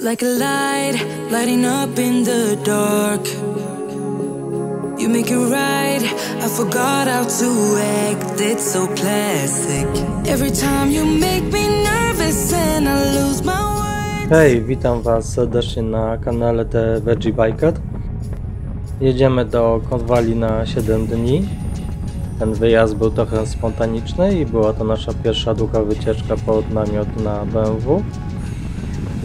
Like a light, lighting up in the dark. You make it right, I forgot how to act. It's so classic. Every time you make me nervous and I lose my words. Hej, witam was serdecznie na kanale The Veggie Biker. Jedziemy do Cornwalli na 7 dni. Ten wyjazd był trochę spontaniczny i była to nasza pierwsza długa wycieczka pod namiot na BMW.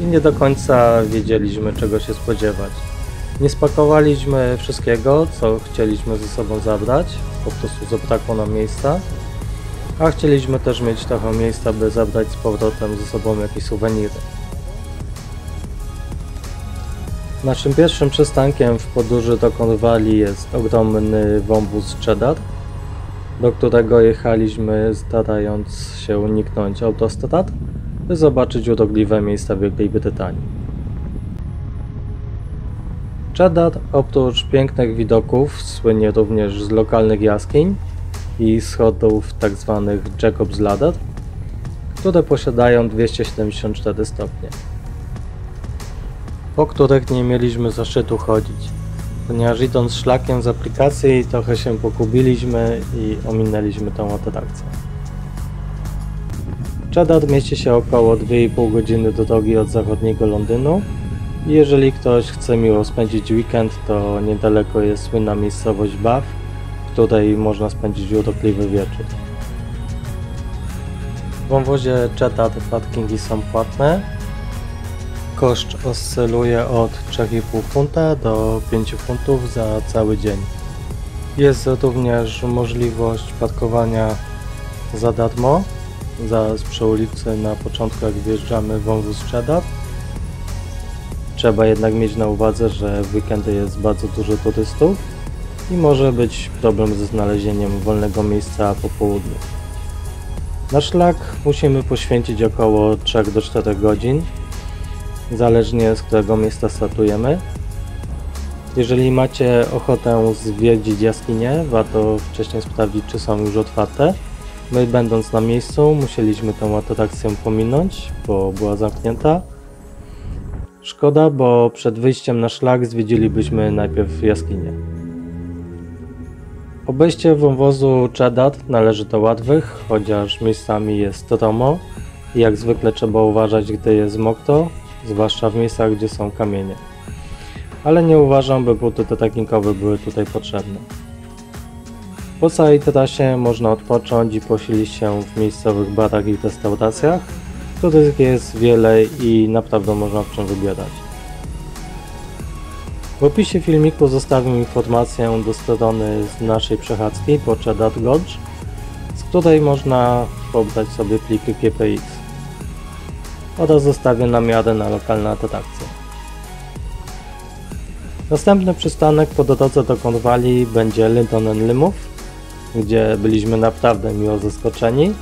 I nie do końca wiedzieliśmy, czego się spodziewać. Nie spakowaliśmy wszystkiego, co chcieliśmy ze sobą zabrać, po prostu zabrakło nam miejsca. A chcieliśmy też mieć trochę miejsca, by zabrać z powrotem ze sobą jakieś suweniry. Naszym pierwszym przystankiem w podróży do Cornwalli jest ogromny wąwóz Cheddar, do którego jechaliśmy, starając się uniknąć autostrad, by zobaczyć urokliwe miejsca Wielkiej Brytanii. Cheddar oprócz pięknych widoków słynie również z lokalnych jaskiń i schodów tzw. Jacob's Ladder, które posiadają 274 stopnie, po których nie mieliśmy zaszczytu chodzić, ponieważ idąc szlakiem z aplikacji trochę się pogubiliśmy i ominęliśmy tą atrakcję. Cheddar mieści się około 2,5 godziny drogi od zachodniego Londynu i jeżeli ktoś chce miło spędzić weekend, to niedaleko jest słynna miejscowość Bath, w której można spędzić urokliwy wieczór. W wąwozie Cheddar parkingi są płatne. Koszt oscyluje od 3,5 funta do 5 funtów za cały dzień. Jest również możliwość parkowania za darmo, zaraz przy ulicy na początku, jak wjeżdżamy w wąwóz Cheddar. Trzeba jednak mieć na uwadze, że w weekendy jest bardzo dużo turystów i może być problem ze znalezieniem wolnego miejsca po południu. Na szlak musimy poświęcić około 3 do 4 godzin, zależnie z którego miejsca startujemy. Jeżeli macie ochotę zwiedzić jaskinie, warto wcześniej sprawdzić, czy są już otwarte. My, będąc na miejscu, musieliśmy tę atrakcję pominąć, bo była zamknięta. Szkoda, bo przed wyjściem na szlak zwiedzilibyśmy najpierw jaskinię. Obejście wąwozu Cheddar należy do łatwych, chociaż miejscami jest stromo i jak zwykle trzeba uważać, gdy jest mokro, zwłaszcza w miejscach, gdzie są kamienie. Ale nie uważam, by buty trekkingowe były tutaj potrzebne. Po całej trasie można odpocząć i posilić się w miejscowych barach i restauracjach, których jest wiele i naprawdę można w czym wybierać. W opisie filmiku zostawię informację do strony z naszej przechadzki po Cheddar Gorge, z której można pobrać sobie pliki GPX, oraz zostawię namiary na lokalne atrakcje. Następny przystanek po drodze do Cornwalli będzie Linton and Lymouth, gdzie byliśmy naprawdę miło zaskoczeni,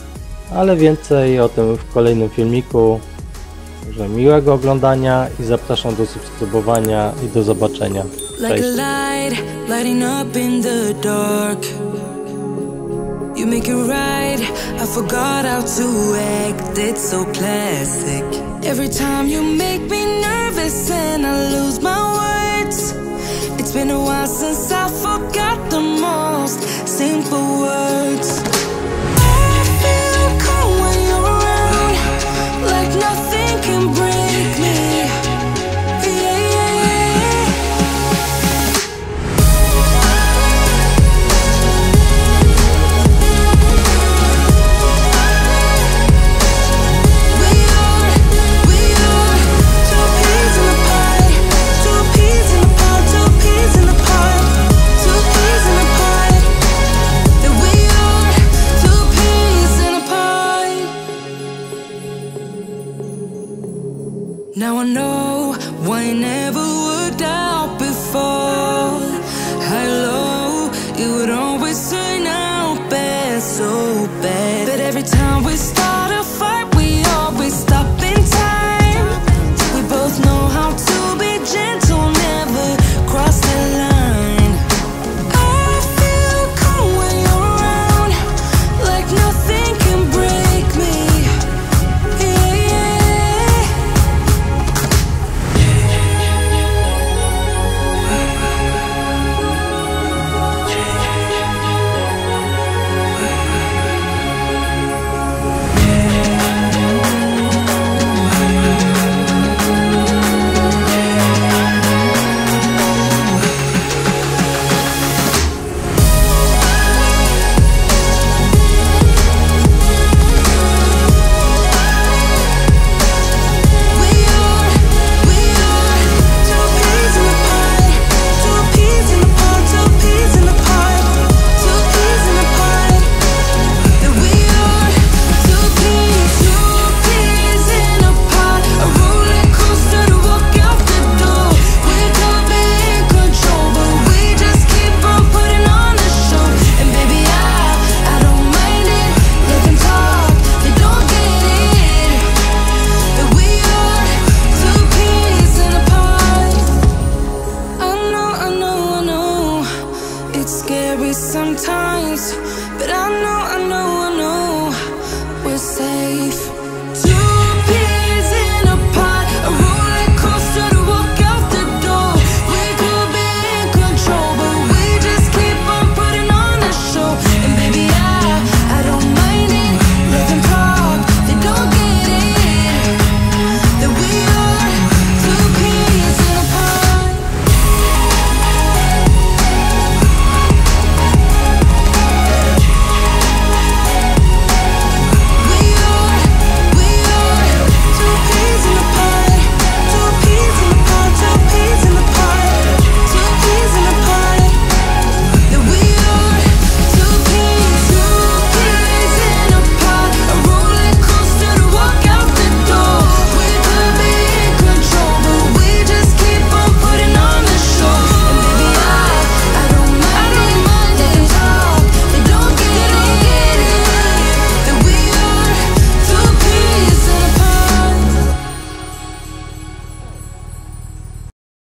ale więcej o tym w kolejnym filmiku. Także miłego oglądania i zapraszam do subskrybowania i do zobaczenia. Cześć! You make it right, I forgot how to act. It's so classic. Every time you make me nervous and I lose my words. It's been a while since I forgot the most simple words. I feel cold when you're around, like nothing can break me. Now I know why it never worked out before. Hello, it would always turn out bad, so bad. But every time we start a fight, we always stop in time. We both know how to be gentle, never cross the line. I feel cold when you're around, like nothing can break me. Yeah, yeah. it's scary sometimes, but I know